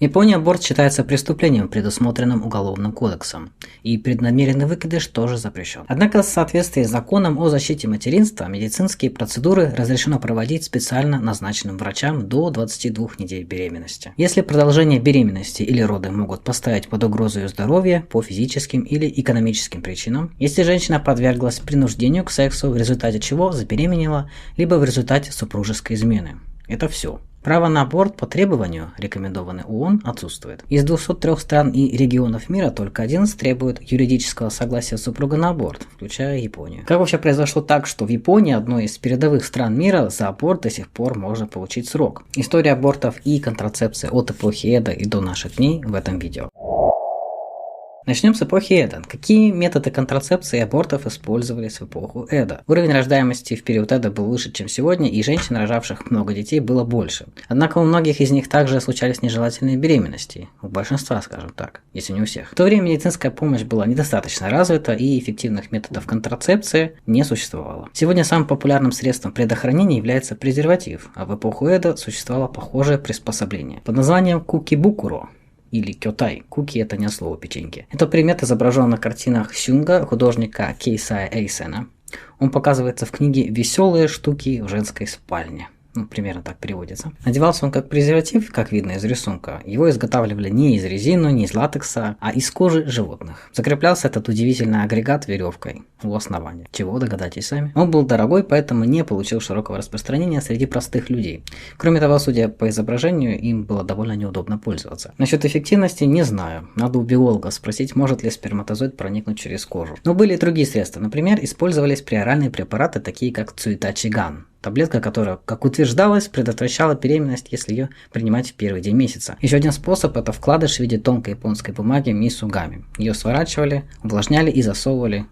В Японии аборт считается преступлением, предусмотренным Уголовным кодексом, и преднамеренный выкидыш тоже запрещен. Однако в соответствии с законом о защите материнства медицинские процедуры разрешено проводить специально назначенным врачам до 22 недель беременности. Если продолжение беременности или роды могут поставить под угрозу ее здоровье по физическим или экономическим причинам, если женщина подверглась принуждению к сексу, в результате чего забеременела, либо в результате супружеской измены. Это все. Право на аборт по требованию, рекомендованный ООН, отсутствует. Из 203 стран и регионов мира только 11 требует юридического согласия супруга на аборт, включая Японию. Как вообще произошло так, что в Японии, одной из передовых стран мира, за аборт до сих пор можно получить срок? История абортов и контрацепции от эпохи Эдо и до наших дней в этом видео. Начнем с эпохи Эдо. Какие методы контрацепции и абортов использовались в эпоху Эдо? Уровень рождаемости в период Эдо был выше, чем сегодня, и женщин, рожавших много детей, было больше. Однако у многих из них также случались нежелательные беременности. У большинства, скажем так, если не у всех. В то время медицинская помощь была недостаточно развита, и эффективных методов контрацепции не существовало. Сегодня самым популярным средством предохранения является презерватив, а в эпоху Эдо существовало похожее приспособление под названием кукибукуро. Или кётай. Куки – это не слово печеньки. Этот предмет изображен на картинах Сюнга, художника Кейсая Эйсена. Он показывается в книге «Веселые штуки в женской спальне». Примерно так переводится. Надевался он как презерватив, как видно из рисунка. Его изготавливали не из резины, не из латекса, а из кожи животных. Закреплялся этот удивительный агрегат веревкой у основания. Чего, догадайтесь сами. Он был дорогой, поэтому не получил широкого распространения среди простых людей. Кроме того, судя по изображению, им было довольно неудобно пользоваться. Насчет эффективности не знаю. Надо у биолога спросить, может ли сперматозоид проникнуть через кожу. Но были и другие средства. Например, использовались приоральные препараты, такие как цуитачиган. Таблетка, которая, как утверждалось, предотвращала беременность, если ее принимать в первый день месяца. Еще один способ – это вкладыш в виде тонкой японской бумаги мисугами. Ее сворачивали, увлажняли и засовывали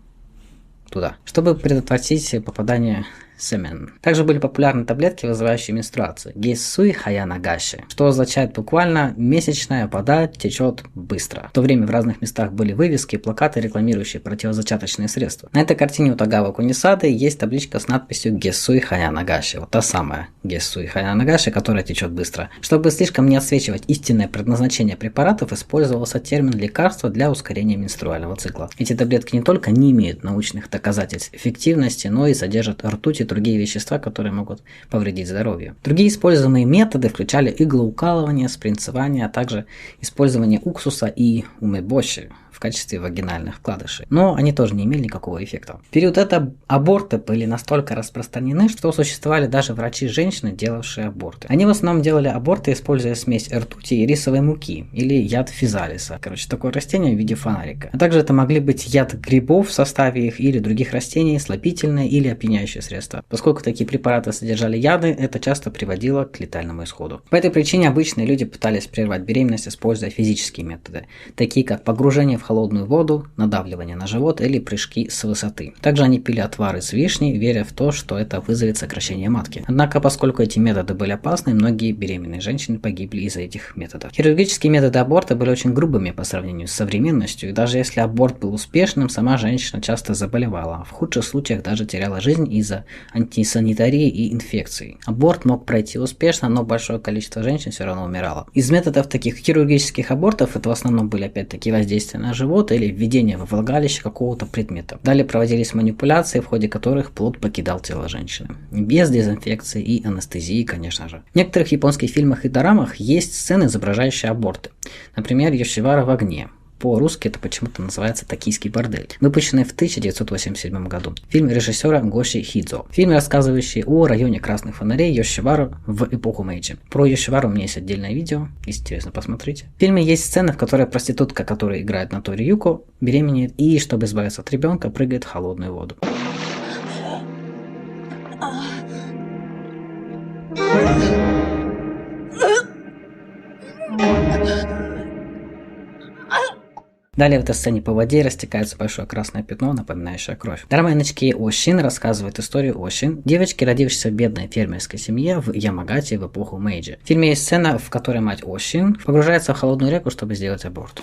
туда, чтобы предотвратить попадание семен. Также были популярны таблетки, вызывающие менструацию. Гессуй хаянагаши, что означает буквально «месячная вода течет быстро». В то время в разных местах были вывески и плакаты, рекламирующие противозачаточные средства. На этой картине у Тагава Кунисады есть табличка с надписью «Гессуй хаянагаши». Вот та самая «Гессуй хаянагаши», которая течет быстро. Чтобы слишком не отсвечивать истинное предназначение препаратов, использовался термин «лекарство для ускорения менструального цикла». Эти таблетки не только не имеют научных доказательств эффективности, но и содержат ртуть и другие вещества, которые могут повредить здоровью. Другие используемые методы включали иглоукалывание, спринцевание, а также использование уксуса и умебоши в качестве вагинальных вкладышей. Но они тоже не имели никакого эффекта. В период этого аборты были настолько распространены, что существовали даже врачи-женщины, делавшие аборты. Они в основном делали аборты, используя смесь ртути и рисовой муки, или яд физалиса. Такое растение в виде фонарика. А также это могли быть яд грибов в составе их, или других растений, слабительное или опьяняющее средство. Поскольку такие препараты содержали яды, это часто приводило к летальному исходу. По этой причине обычные люди пытались прервать беременность, используя физические методы, такие как погружение в холодную воду, надавливание на живот или прыжки с высоты. Также они пили отвары с вишни, веря в то, что это вызовет сокращение матки. Однако, поскольку эти методы были опасны, многие беременные женщины погибли из-за этих методов. Хирургические методы аборта были очень грубыми по сравнению с современностью, и даже если аборт был успешным, сама женщина часто заболевала, а в худших случаях даже теряла жизнь из-за антисанитарии и инфекций. Аборт мог пройти успешно, но большое количество женщин все равно умирало. Из методов таких хирургических абортов это в основном были опять-таки воздействия на живот или введение во влагалище какого-то предмета. Далее проводились манипуляции, в ходе которых плод покидал тело женщины. Без дезинфекции и анестезии, конечно же. В некоторых японских фильмах и дорамах есть сцены, изображающие аборты. Например, Йошивара в огне. По-русски это почему-то называется «Токийский бордель», выпущенный в 1987 году. Фильм режиссера Гоши Хидзо. Фильм, рассказывающий о районе красных фонарей Йошивару в эпоху Мэйджи. Про Йошивару у меня есть отдельное видео, если интересно, посмотрите. В фильме есть сцена, в которой проститутка, которая играет Натори Юко, беременеет и, чтобы избавиться от ребенка, прыгает в холодную воду. Далее в этой сцене по воде растекается большое красное пятно, напоминающее кровь. Дорама Ночки Ошин рассказывает историю Ошин, девочки, родившейся в бедной фермерской семье в Ямагате в эпоху Мэйджи. В фильме есть сцена, в которой мать Ошин погружается в холодную реку, чтобы сделать аборт.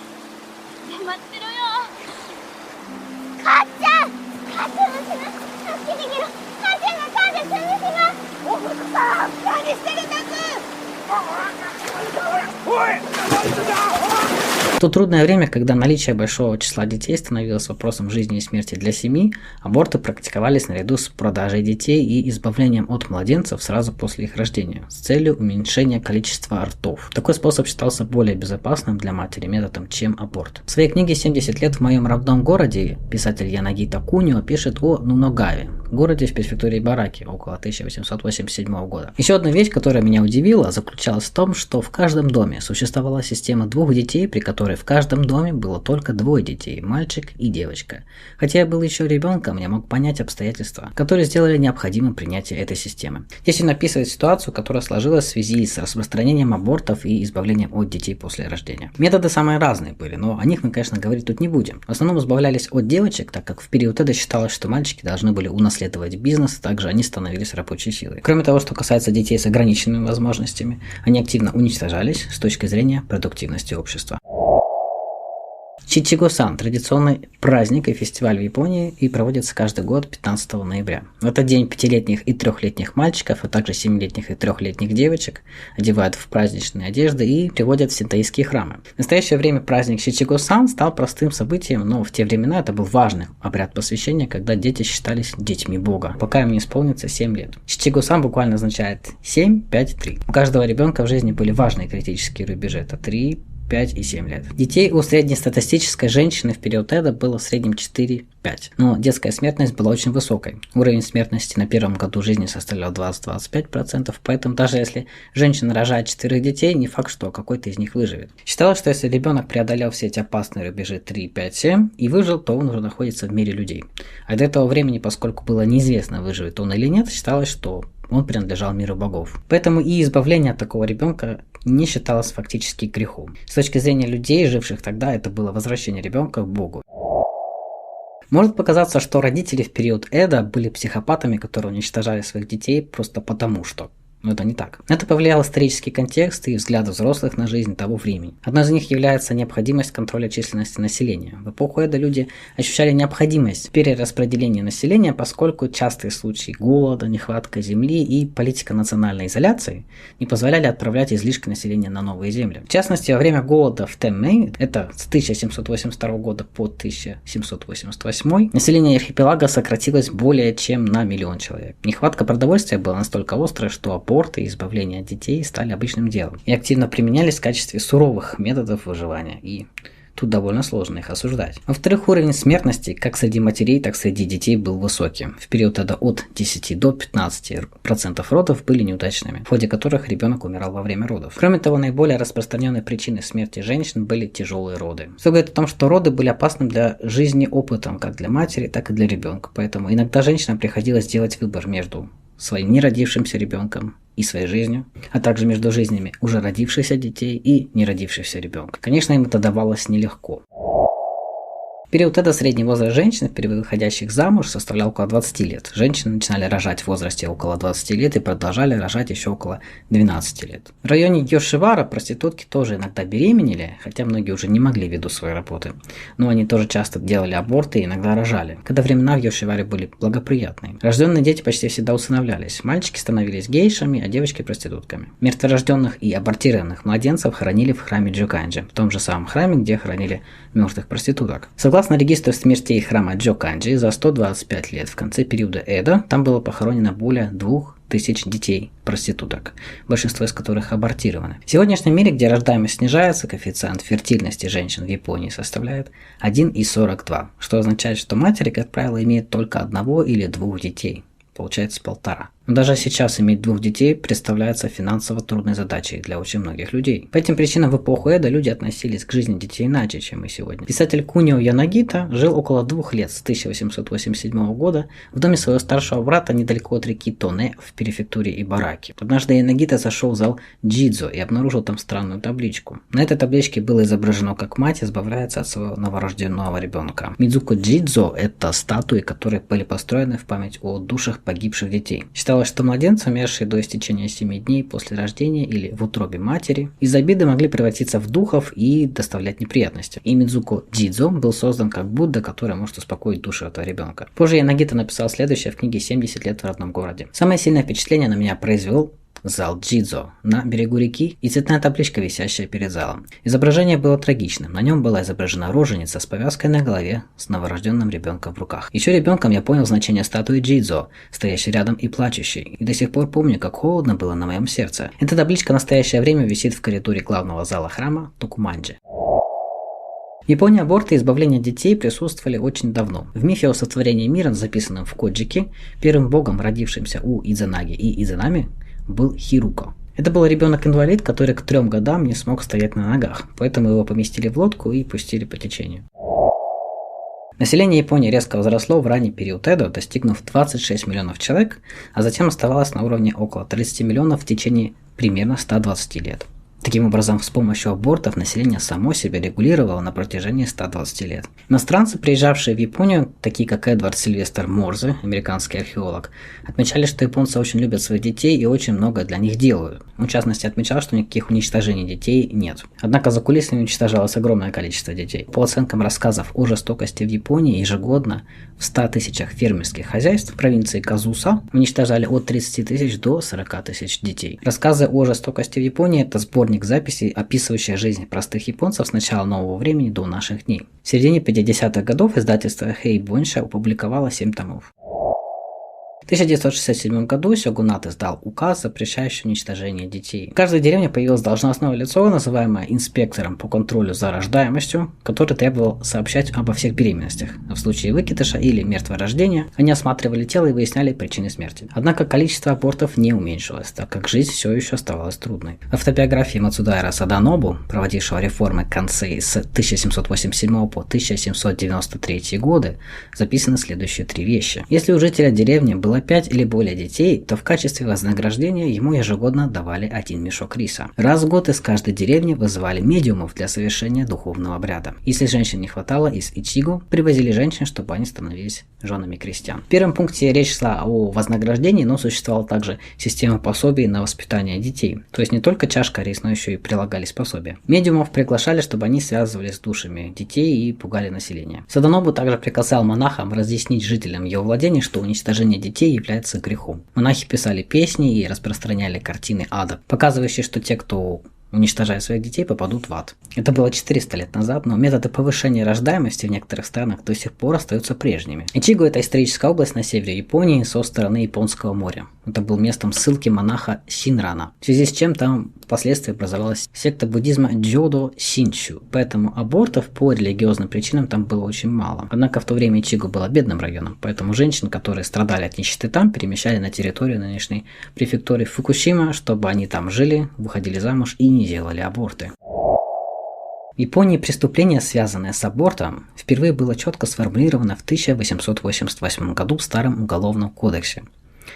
В то трудное время, когда наличие большого числа детей становилось вопросом жизни и смерти для семьи, аборты практиковались наряду с продажей детей и избавлением от младенцев сразу после их рождения, с целью уменьшения количества ртов. Такой способ считался более безопасным для матери методом, чем аборт. В своей книге «70 лет в моем родном городе» писатель Янагита Кунио пишет о Нуногаве, городе в префектуре Ибараки около 1887 года. Еще одна вещь, которая меня удивила, заключалась в том, что в каждом доме существовала система двух детей, при которой в каждом доме было только двое детей, мальчик и девочка. Хотя я был еще ребенком, я мог понять обстоятельства, которые сделали необходимым принятие этой системы. Здесь он описывает ситуацию, которая сложилась в связи с распространением абортов и избавлением от детей после рождения. Методы самые разные были, но о них мы, конечно, говорить тут не будем. В основном избавлялись от девочек, так как в период Эда считалось, что мальчики должны были унаследовать бизнес, также они становились рабочей силой. Кроме того, что касается детей с ограниченными возможностями, они активно уничтожались с точки зрения продуктивности общества. Чичиго-сан – традиционный праздник и фестиваль в Японии и проводится каждый год 15 ноября. В этот день 5-летних и 3-летних мальчиков, а также 7-летних и 3-летних девочек одевают в праздничные одежды и приводят в синтоистские храмы. В настоящее время праздник Чичиго-сан стал простым событием, но в те времена это был важный обряд посвящения, когда дети считались детьми Бога, пока им не исполнится 7 лет. Чичиго-сан буквально означает 7, 5, 3. У каждого ребенка в жизни были важные критические рубежи – это 3, 5 и 7 лет. Детей у среднестатистической женщины в период Эда было в среднем 4-5, но детская смертность была очень высокой. Уровень смертности на первом году жизни составлял 20-25%, поэтому даже если женщина рожает 4 детей, не факт, что какой-то из них выживет. Считалось, что если ребенок преодолел все эти опасные рубежи 3, 5, 7 и выжил, то он уже находится в мире людей. А до этого времени, поскольку было неизвестно, выживет он или нет, считалось, что он принадлежал миру богов. Поэтому и избавление от такого ребенка не считалось фактически грехом. С точки зрения людей, живших тогда, это было возвращение ребенка к Богу. Может показаться, что родители в период Эда были психопатами, которые уничтожали своих детей просто потому что. Но это не так. Это повлиял исторический контекст и взгляды взрослых на жизнь того времени. Одной из них является необходимость контроля численности населения. В эпоху Эда люди ощущали необходимость перераспределения населения, поскольку частые случаи голода, нехватка земли и политика национальной изоляции не позволяли отправлять излишки населения на новые земли. В частности, во время голода в Тэммэй, это с 1782 года по 1788, население архипелага сократилось более чем на 1 миллион человек. Нехватка продовольствия была настолько острой, что аборты и избавление от детей стали обычным делом и активно применялись в качестве суровых методов выживания. И тут довольно сложно их осуждать. Во-вторых, уровень смертности как среди матерей, так и среди детей был высоким. В период Эда от 10 до 15% родов были неудачными, в ходе которых ребенок умирал во время родов. Кроме того, наиболее распространенной причиной смерти женщин были тяжелые роды. Все говорит о том, что роды были опасным для жизни опытом как для матери, так и для ребенка. Поэтому иногда женщинам приходилось делать выбор между своим неродившимся ребенком и своей жизнью, а также между жизнями уже родившихся детей и неродившихся ребенка. Конечно, им это давалось нелегко. В период Эда средний возраст женщин, впервые выходящих замуж, составлял около 20 лет. Женщины начинали рожать в возрасте около 20 лет и продолжали рожать еще около 12 лет. В районе Йошивара проститутки тоже иногда беременели, хотя многие уже не могли ввиду своей работы. Но они тоже часто делали аборты и иногда рожали, когда времена в Йошиваре были благоприятные. Рожденные дети почти всегда усыновлялись. Мальчики становились гейшами, а девочки проститутками. Мертворожденных и абортированных младенцев хоронили в храме Джоканджи, в том же самом храме, где хоронили мертвых проституток. Согласно регистру смертей храма Джоканджи, за 125 лет в конце периода Эда там было похоронено более 2000 детей проституток, большинство из которых абортированы. В сегодняшнем мире, где рождаемость снижается, коэффициент фертильности женщин в Японии составляет 1,42, что означает, что матери, как правило, имеют только 1 или 2 детей. Получается 1,5. Но даже сейчас иметь 2 детей представляется финансово трудной задачей для очень многих людей. По этим причинам в эпоху Эда люди относились к жизни детей иначе, чем и сегодня. Писатель Кунио Янагита жил около 2 лет с 1887 года в доме своего старшего брата недалеко от реки Тоне в префектуре Ибараки. Однажды Янагита зашел в зал Джидзо и обнаружил там странную табличку. На этой табличке было изображено, как мать избавляется от своего новорожденного ребенка. Мидзуко Джидзо – это статуи, которые были построены в память о душах погибших детей. Считалось, что младенцы, умершие до истечения 7 дней после рождения или в утробе матери, из-за обиды могли превратиться в духов и доставлять неприятности. И Мидзуко Джидзо был создан как Будда, который может успокоить душу этого ребенка. Позже Янагита написал следующее в книге «70 лет в родном городе». Самое сильное впечатление на меня произвел зал Джидзо на берегу реки и цветная табличка, висящая перед залом. Изображение было трагичным. На нем была изображена роженица с повязкой на голове с новорожденным ребенком в руках. Еще ребенком я понял значение статуи Джидзо, стоящей рядом и плачущей, и до сих пор помню, как холодно было на моем сердце. Эта табличка в настоящее время висит в коридоре главного зала храма Токуманджи. В Японии аборты и избавление детей присутствовали очень давно. В мифе о сотворении мира, записанном в Коджики, первым богом, родившимся у Идзанаги и Идзанами, был Хируко. Это был ребенок-инвалид, который к 3 годам не смог стоять на ногах, поэтому его поместили в лодку и пустили по течению. Население Японии резко возросло в ранний период Эдо, достигнув 26 миллионов человек, а затем оставалось на уровне около 30 миллионов в течение примерно 120 лет. Таким образом, с помощью абортов население само себя регулировало на протяжении 120 лет. Иностранцы, приезжавшие в Японию, такие как Эдвард Сильвестр Морзе, американский археолог, отмечали, что японцы очень любят своих детей и очень много для них делают. Он, в частности, отмечал, что никаких уничтожений детей нет. Однако за кулисами уничтожалось огромное количество детей. По оценкам рассказов о жестокости в Японии, ежегодно в 100 тысячах фермерских хозяйств в провинции Казуса уничтожали от 30 тысяч до 40 тысяч детей. Рассказы о жестокости в Японии – это сборник записей, описывающих жизнь простых японцев с начала нового времени до наших дней. В середине 50-х годов издательство Хэй Бонша опубликовало 7 томов. В 1967 году сёгунат издал указ, запрещающий уничтожение детей. В каждой деревне появилось должностное лицо, называемое инспектором по контролю за рождаемостью, который требовал сообщать обо всех беременностях. А в случае выкидыша или мертворождения они осматривали тело и выясняли причины смерти. Однако количество абортов не уменьшилось, так как жизнь все еще оставалась трудной. В автобиографии Мацудаира Саданобу, проводившего реформы Кансэй с 1787 по 1793 годы, записаны следующие 3 вещи. Если у жителя деревни было 5 или более детей, то в качестве вознаграждения ему ежегодно давали 1 мешок риса. Раз в год из каждой деревни вызывали медиумов для совершения духовного обряда. Если женщин не хватало, из Ичиго привозили женщин, чтобы они становились женами крестьян. В первом пункте речь шла о вознаграждении, но существовала также система пособий на воспитание детей. То есть не только чашка рис, но еще и прилагались пособия. Медиумов приглашали, чтобы они связывались с душами детей и пугали население. Саданобу также приказал монахам разъяснить жителям его владений, что уничтожение детей является грехом. Монахи писали песни и распространяли картины ада, показывающие, что те, кто уничтожая своих детей, попадут в ад. Это было 400 лет назад, но методы повышения рождаемости в некоторых странах до сих пор остаются прежними. Ичиго – это историческая область на севере Японии со стороны Японского моря. Это был местом ссылки монаха Синрана, в связи с чем там впоследствии образовалась секта буддизма Джодо Синчу, поэтому абортов по религиозным причинам там было очень мало. Однако в то время Ичиго было бедным районом, поэтому женщин, которые страдали от нищеты там, перемещали на территорию нынешней префектуры Фукусима, чтобы они там жили, выходили замуж и не делали аборты. В Японии преступление, связанное с абортом, впервые было четко сформулировано в 1888 году в Старом уголовном кодексе,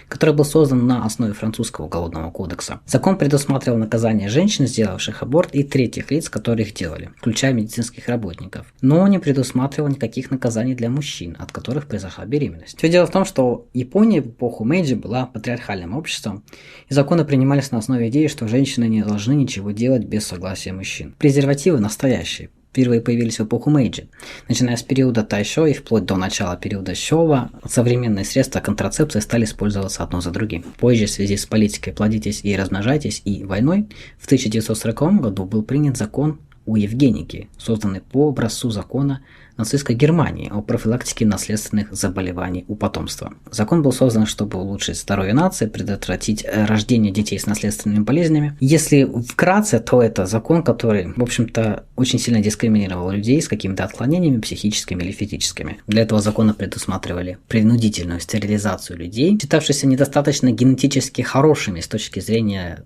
который был создан на основе французского уголовного кодекса. Закон предусматривал наказание женщин, сделавших аборт, и третьих лиц, которые их делали, включая медицинских работников, но не предусматривал никаких наказаний для мужчин, от которых произошла беременность. Все дело в том, что Япония в эпоху Мэйджи была патриархальным обществом, и законы принимались на основе идеи, что женщины не должны ничего делать без согласия мужчин. Презервативы настоящие впервые появились в эпоху Мэйджи. Начиная с периода Тайшо и вплоть до начала периода Сёва, современные средства контрацепции стали использоваться одно за другим. Позже, в связи с политикой «плодитесь и размножайтесь» и войной, в 1940 году был принят закон о евгенике, созданный по образцу закона нацистской Германии о профилактике наследственных заболеваний у потомства. Закон был создан, чтобы улучшить здоровье нации, предотвратить рождение детей с наследственными болезнями. Если вкратце, то это закон, который, в общем-то, очень сильно дискриминировал людей с какими-то отклонениями психическими или физическими. Для этого закона предусматривали принудительную стерилизацию людей, считавшихся недостаточно генетически хорошими с точки зрения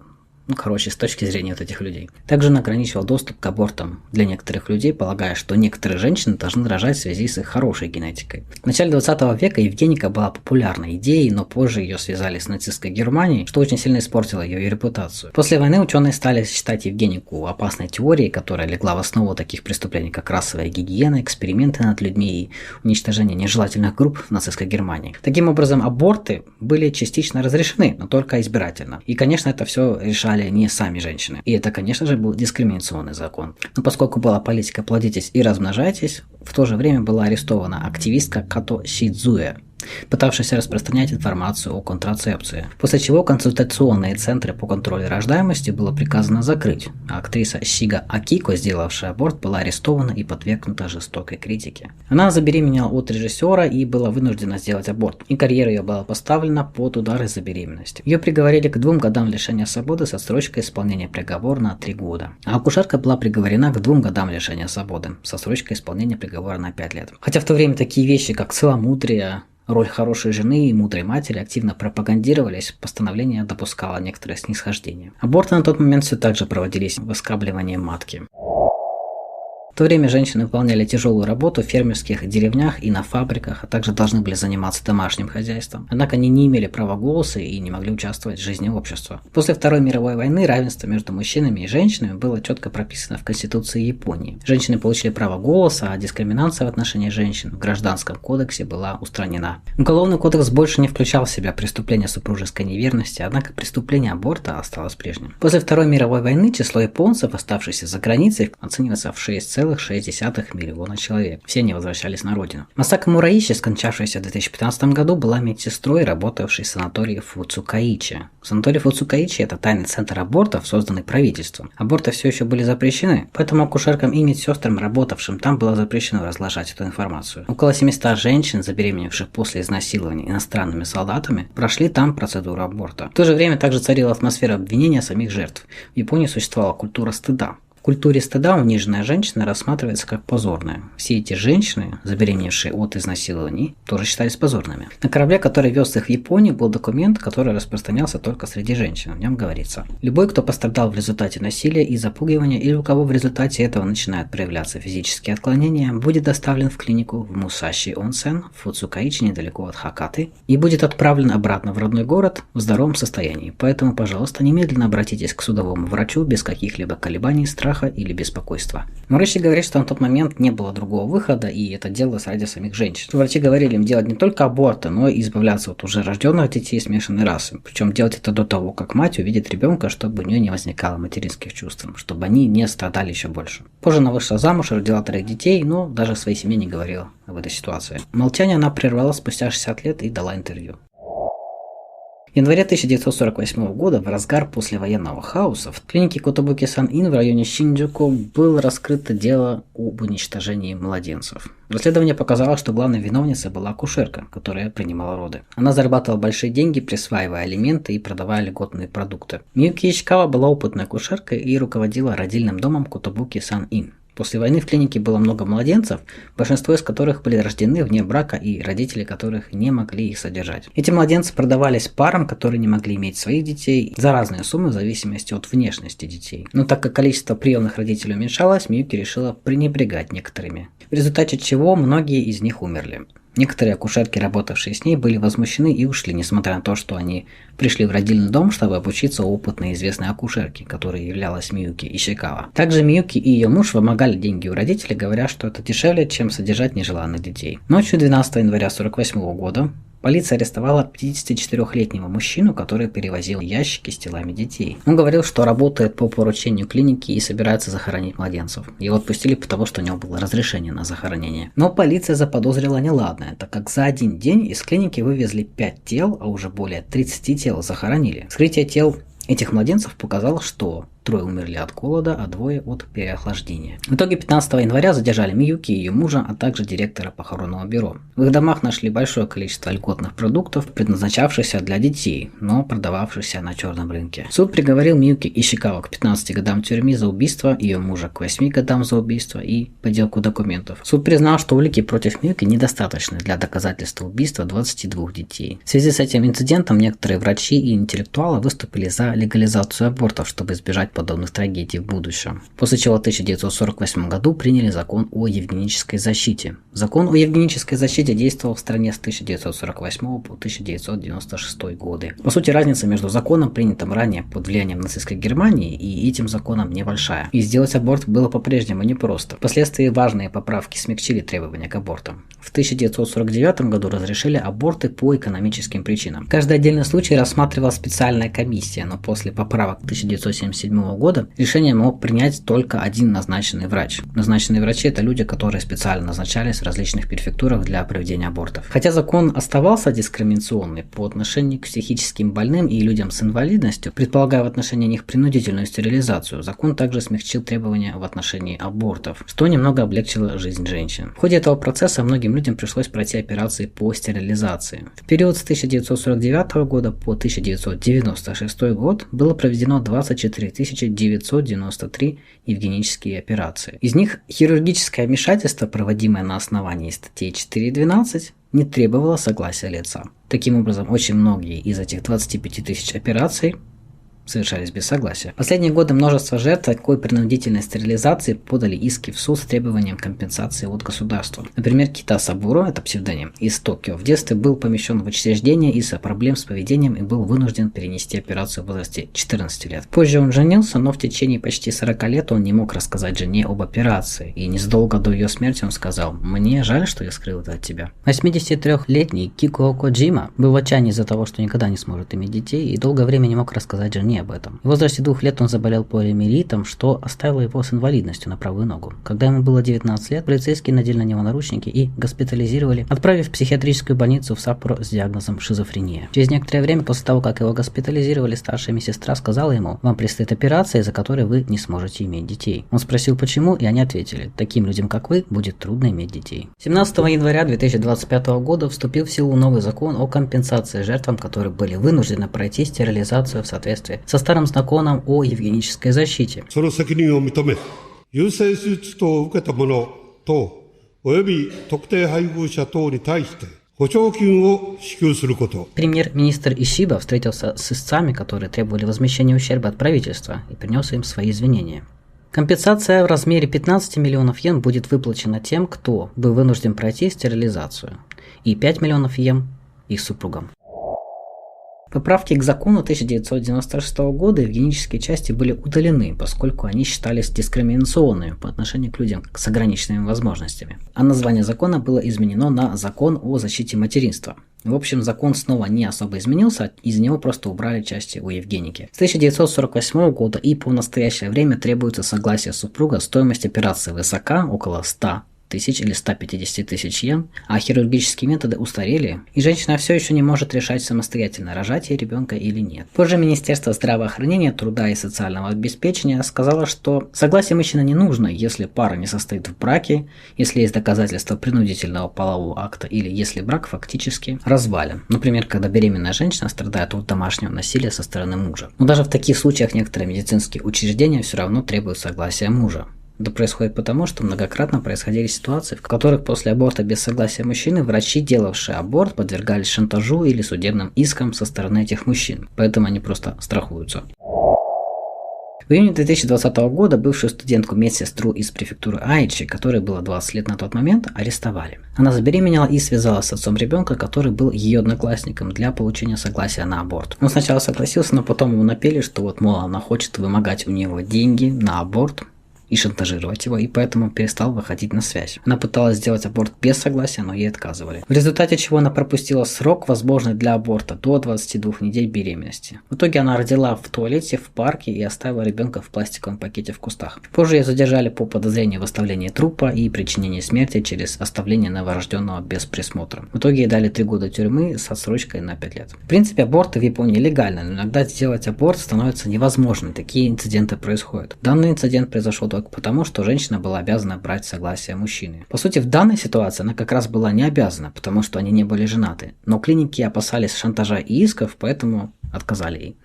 с точки зрения вот этих людей. Также он ограничивал доступ к абортам для некоторых людей, полагая, что некоторые женщины должны рожать в связи с их хорошей генетикой. В начале 20 века евгеника была популярной идеей, но позже ее связали с нацистской Германией, что очень сильно испортило ее репутацию. После войны ученые стали считать евгенику опасной теорией, которая легла в основу таких преступлений, как расовая гигиена, эксперименты над людьми и уничтожение нежелательных групп в нацистской Германии. Таким образом, аборты были частично разрешены, но только избирательно. И, конечно, это все решали не сами женщины. И это, конечно же, был дискриминационный закон. Но поскольку была политика «плодитесь и размножайтесь», в то же время была арестована активистка Като Сидзуэ, пытавшийся распространять информацию о контрацепции. После чего консультационные центры по контролю рождаемости было приказано закрыть, а актриса Сига Акико, сделавшая аборт, была арестована и подвергнута жестокой критике. Она забеременела от режиссера и была вынуждена сделать аборт, и карьера ее была поставлена под удар из-за беременности. Ее приговорили к 2 годам лишения свободы с отсрочкой исполнения приговора на 3 года. А акушерка была приговорена к 2 годам лишения свободы с отсрочкой исполнения приговора на 5 лет. Хотя в то время такие вещи, как целомудрие, роль хорошей жены и мудрой матери активно пропагандировались, постановление допускало некоторое снисхождение. Аборты на тот момент все так же проводились выскабливанием матки. В то время женщины выполняли тяжелую работу в фермерских деревнях и на фабриках, а также должны были заниматься домашним хозяйством. Однако они не имели права голоса и не могли участвовать в жизни общества. После Второй мировой войны равенство между мужчинами и женщинами было четко прописано в Конституции Японии. Женщины получили право голоса, а дискриминация в отношении женщин в Гражданском кодексе была устранена. Уголовный кодекс больше не включал в себя преступления супружеской неверности, однако преступление аборта осталось прежним. После Второй мировой войны число японцев, оставшихся за границей, оценивается в 6,6 миллиона человек. Все они возвращались на родину. Масака Мураичи, скончавшаяся в 2015 году, была медсестрой, работавшей в санатории Фуцукаичи. Санаторий Фуцукаичи – это тайный центр абортов, созданный правительством. Аборты все еще были запрещены, поэтому акушеркам и медсестрам, работавшим там, было запрещено разглашать эту информацию. Около 700 женщин, забеременевших после изнасилования иностранными солдатами, прошли там процедуру аборта. В то же время также царила атмосфера обвинения самих жертв. В Японии существовала культура стыда. В культуре стыда униженная женщина рассматривается как позорная. Все эти женщины, забеременевшие от изнасилований, тоже считались позорными. На корабле, который вез их в Японию, был документ, который распространялся только среди женщин. В нем говорится: любой, кто пострадал в результате насилия и запугивания, или у кого в результате этого начинают проявляться физические отклонения, будет доставлен в клинику в Мусаши Онсен, в Фуцукаичи, недалеко от Хакаты, и будет отправлен обратно в родной город в здоровом состоянии. Поэтому, пожалуйста, немедленно обратитесь к судовому врачу без каких-либо колебаний, страха или беспокойства. Мураичи говорит, что на тот момент не было другого выхода, и это делалось ради самих женщин. Врачи говорили им делать не только аборты, но и избавляться от уже рожденных детей смешанной расы. Причем делать это до того, как мать увидит ребенка, чтобы у нее не возникало материнских чувств, чтобы они не страдали еще больше. Позже она вышла замуж, родила 3 детей, но даже своей семье не говорила об этой ситуации. Молчание она прервала спустя 60 лет и дала интервью. В январе 1948 года, в разгар послевоенного хаоса, в клинике Котобуки-сан-ин в районе Шинджуку было раскрыто дело об уничтожении младенцев. Расследование показало, что главной виновницей была акушерка, которая принимала роды. Она зарабатывала большие деньги, присваивая алименты и продавая льготные продукты. Миюки Ишикава была опытной акушеркой и руководила родильным домом Котобуки-сан-ин. После войны в клинике было много младенцев, большинство из которых были рождены вне брака и родители которых не могли их содержать. Эти младенцы продавались парам, которые не могли иметь своих детей, за разные суммы в зависимости от внешности детей. Но так как количество приемных родителей уменьшалось, Миюки решила пренебрегать некоторыми, в результате чего многие из них умерли. Некоторые акушерки, работавшие с ней, были возмущены и ушли, несмотря на то, что они пришли в родильный дом, чтобы обучиться у опытной и известной акушерки, которой являлась Миюки Ишикава. Также Миюки и ее муж вымогали деньги у родителей, говоря, что это дешевле, чем содержать нежеланных детей. Ночью 12 января 1948 года полиция арестовала 54-летнего мужчину, который перевозил ящики с телами детей. Он говорил, что работает по поручению клиники и собирается захоронить младенцев. Его отпустили потому, что у него было разрешение на захоронение. Но полиция заподозрила неладное, так как за один день из клиники вывезли 5 тел, а уже более 30 тел захоронили. Вскрытие тел этих младенцев показало, что 3 умерли от голода, а 2 от переохлаждения. В итоге 15 января задержали Миюки и ее мужа, а также директора похоронного бюро. В их домах нашли большое количество льготных продуктов, предназначавшихся для детей, но продававшихся на черном рынке. Суд приговорил Миюки Ишикава к 15 годам тюрьмы за убийство, ее мужа к 8 годам за убийство и подделку документов. Суд признал, что улики против Миюки недостаточны для доказательства убийства 22 детей. В связи с этим инцидентом некоторые врачи и интеллектуалы выступили за легализацию абортов, чтобы избежать подобных трагедий в будущем. После чего в 1948 году приняли закон о евгенической защите. Закон о евгенической защите действовал в стране с 1948 по 1996 годы. По сути, разница между законом, принятым ранее под влиянием нацистской Германии, и этим законом небольшая. И сделать аборт было по-прежнему непросто. Впоследствии важные поправки смягчили требования к абортам. В 1949 году разрешили аборты по экономическим причинам. Каждый отдельный случай рассматривала специальная комиссия, но после поправок 1977 1948 года решение мог принять только один назначенный врач. Назначенные врачи – это люди, которые специально назначались в различных префектурах для проведения абортов. Хотя закон оставался дискриминационный по отношению к психическим больным и людям с инвалидностью, предполагая в отношении них принудительную стерилизацию, закон также смягчил требования в отношении абортов, что немного облегчило жизнь женщин. В ходе этого процесса многим людям пришлось пройти операции по стерилизации. В период с 1949 года по 1996 год было проведено 24 993 евгенические операции. Из них хирургическое вмешательство, проводимое на основании статей 4 и 12, не требовало согласия лица. Таким образом, очень многие из этих 25 тысяч операций совершались без согласия. В последние годы множество жертв такой принудительной стерилизации подали иски в суд с требованием компенсации от государства. Например, Кита Сабуро, это псевдоним, из Токио в детстве был помещен в учреждение из-за проблем с поведением и был вынужден перенести операцию в возрасте 14 лет. Позже он женился, но в течение почти 40 лет он не мог рассказать жене об операции, и незадолго до ее смерти он сказал: «Мне жаль, что я скрыл это от тебя». 83-летний Кико Коджима был в отчаянии из-за того, что никогда не сможет иметь детей, и долгое время не мог рассказать жене об этом. В возрасте 2 лет он заболел полиомиелитом, что оставило его с инвалидностью на правую ногу. Когда ему было 19 лет, полицейские надели на него наручники и госпитализировали, отправив в психиатрическую больницу в Саппоро с диагнозом шизофрения. Через некоторое время после того, как его госпитализировали, старшая медсестра сказала ему: «Вам предстоит операция, из-за которой вы не сможете иметь детей». Он спросил, почему, и они ответили: «Таким людям, как вы, будет трудно иметь детей». 17 января 2025 года вступил в силу новый закон о компенсации жертвам, которые были вынуждены пройти стерилизацию в соответствии со старым законом о евгенической защите. その責任を認め、優生手術等を受けた者等および特定配偶者等に対して補償金を支給すること。Премьер-министр Ишиба встретился с истцами, которые требовали возмещения ущерба от правительства, и принес им свои извинения. Компенсация в размере 15 миллионов йен будет выплачена тем, кто был вынужден пройти стерилизацию, и 5 миллионов йен их супругам. Поправки к закону 1996 года евгенические части были удалены, поскольку они считались дискриминационными по отношению к людям с ограниченными возможностями. А название закона было изменено на «Закон о защите материнства». В общем, закон снова не особо изменился, из него просто убрали части о евгенике. С 1948 года и по настоящее время требуется согласие супруга, стоимость операции высока, около 100 тысяч или 150 тысяч йен, а хирургические методы устарели, и женщина все еще не может решать самостоятельно, рожать ей ребенка или нет. Позже Министерство здравоохранения, труда и социального обеспечения сказало, что согласие мужчины не нужно, если пара не состоит в браке, если есть доказательства принудительного полового акта или если брак фактически развален. Например, когда беременная женщина страдает от домашнего насилия со стороны мужа. Но даже в таких случаях некоторые медицинские учреждения все равно требуют согласия мужа. Это происходит потому, что многократно происходили ситуации, в которых после аборта без согласия мужчины врачи, делавшие аборт, подвергались шантажу или судебным искам со стороны этих мужчин, поэтому они просто страхуются. В июне 2020 года бывшую студентку-медсестру из префектуры Айчи, которой было 20 лет на тот момент, арестовали. Она забеременела и связалась с отцом ребенка, который был ее одноклассником, для получения согласия на аборт. Он сначала согласился, но потом ему напели, что вот, мол, она хочет вымогать у него деньги на аборт и шантажировать его, и поэтому перестал выходить на связь. Она пыталась сделать аборт без согласия, но ей отказывали. В результате чего она пропустила срок, возможный для аборта, до 22 недель беременности. В итоге она родила в туалете в парке и оставила ребенка в пластиковом пакете в кустах. Позже ее задержали по подозрению в оставлении трупа и причинении смерти через оставление новорожденного без присмотра. В итоге ей дали 3 года тюрьмы с отсрочкой на 5 лет. В принципе, аборты в Японии легальны, но иногда сделать аборт становится невозможным. Такие инциденты происходят. Данный инцидент произошел только потому, что женщина была обязана брать согласие мужчины. По сути, в данной ситуации она как раз была не обязана, потому что они не были женаты. Но клиники опасались шантажа и исков, поэтому отказали ей.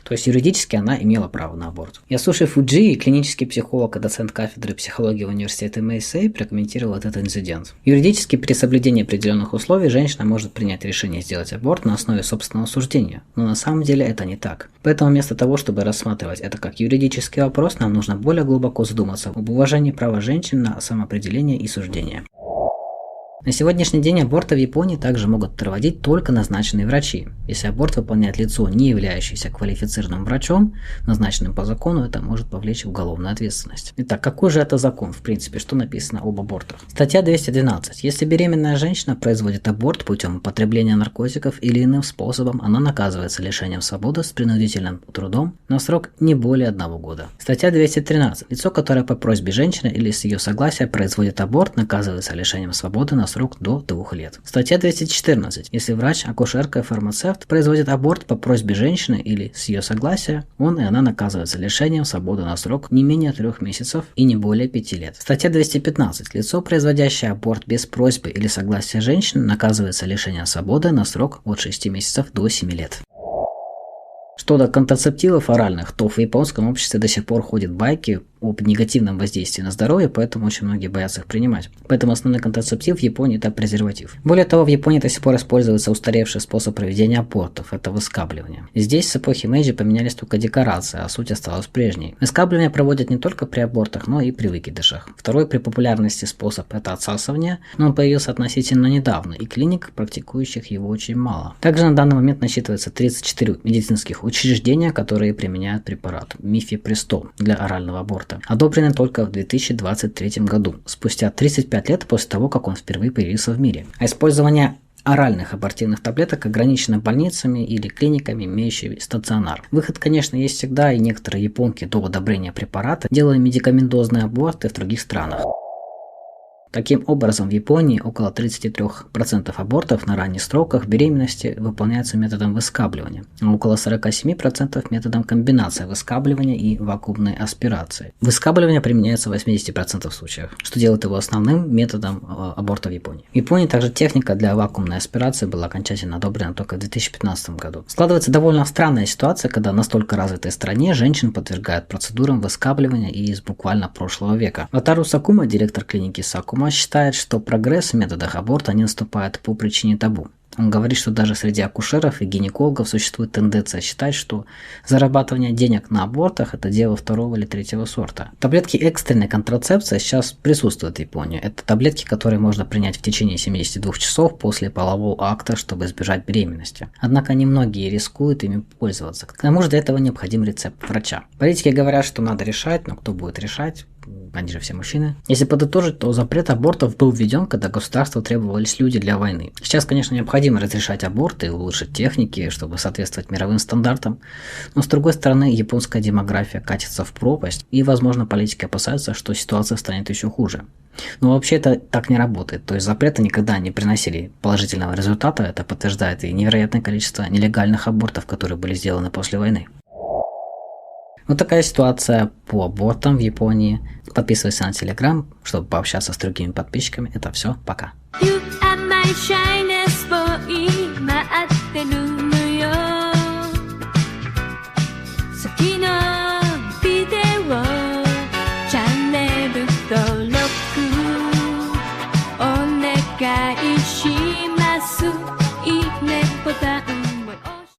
То есть юридически она имела право на аборт. Ясуши Фуджи, клинический психолог и доцент кафедры психологии университета Мэйсэй, прокомментировал этот инцидент. Юридически при соблюдении определенных условий женщина может принять решение сделать аборт на основе собственного суждения, но на самом деле это не так. Поэтому вместо того, чтобы рассматривать это как юридический вопрос, нам нужно более глубоко задуматься об уважении права женщин на самоопределение и суждение. На сегодняшний день аборты в Японии также могут проводить только назначенные врачи. Если аборт выполняет лицо, не являющееся квалифицированным врачом, назначенным по закону, это может повлечь в уголовную ответственность. Итак, какой же это закон, в принципе, что написано об абортах? Статья 212. Если беременная женщина производит аборт путем употребления наркотиков или иным способом, она наказывается лишением свободы с принудительным трудом на срок не более 1 года. Статья 213. Лицо, которое по просьбе женщины или с ее согласия производит аборт, наказывается лишением свободы на срок до 2 лет. Статья 214. Если врач, акушерка и фармацевт производит аборт по просьбе женщины или с ее согласия, он и она наказываются лишением свободы на срок не менее 3 месяцев и не более 5 лет. Статья 215. Лицо, производящее аборт без просьбы или согласия женщины, наказывается лишением свободы на срок от 6 месяцев до 7 лет. Что до контрацептивов оральных, то в японском обществе до сих пор ходят байки об негативном воздействии на здоровье, поэтому очень многие боятся их принимать. Поэтому основной контрацептив в Японии – это презерватив. Более того, в Японии до сих пор используется устаревший способ проведения абортов – это выскабливание. Здесь с эпохи Мэйджи поменялись только декорации, а суть осталась прежней. Выскабливание проводят не только при абортах, но и при выкидышах. Второй при популярности способ – это отсасывание, но он появился относительно недавно, и клиник, практикующих его, очень мало. Также на данный момент насчитывается 34 медицинских учреждения, которые применяют препарат мифепристол для орального аборта. Одобренный только в 2023 году, спустя 35 лет после того, как он впервые появился в мире. А использование оральных абортивных таблеток ограничено больницами или клиниками, имеющими стационар. Выход, конечно, есть всегда, и некоторые японки до одобрения препарата делали медикаментозные аборты в других странах. Таким образом, в Японии около 33% абортов на ранних сроках беременности выполняются методом выскабливания, а около 47% методом комбинации выскабливания и вакуумной аспирации. Выскабливание применяется в 80% случаев, что делает его основным методом аборта в Японии. В Японии также техника для вакуумной аспирации была окончательно одобрена только в 2015 году. Складывается довольно странная ситуация, когда в настолько развитой стране женщин подвергают процедурам выскабливания и из буквально прошлого века. Ватару Сакума, директор клиники Сакума, считает, что прогресс в методах аборта не наступает по причине табу. Он говорит, что даже среди акушеров и гинекологов существует тенденция считать, что зарабатывание денег на абортах – это дело 2 или 3 сорта. Таблетки экстренной контрацепции сейчас присутствуют в Японии. Это таблетки, которые можно принять в течение 72 часов после полового акта, чтобы избежать беременности. Однако немногие рискуют ими пользоваться. К тому же для этого необходим рецепт врача. Политики говорят, что надо решать, но кто будет решать? Они же все мужчины. Если подытожить, то запрет абортов был введен, когда государству требовались люди для войны. Сейчас, конечно, необходимо разрешать аборты и улучшить техники, чтобы соответствовать мировым стандартам. Но, с другой стороны, японская демография катится в пропасть, и, возможно, политики опасаются, что ситуация станет еще хуже. Но вообще это так не работает. То есть запреты никогда не приносили положительного результата. Это подтверждает и невероятное количество нелегальных абортов, которые были сделаны после войны. Вот такая ситуация по абортам в Японии. Подписывайся на Telegram, чтобы пообщаться с другими подписчиками. Это все, пока. You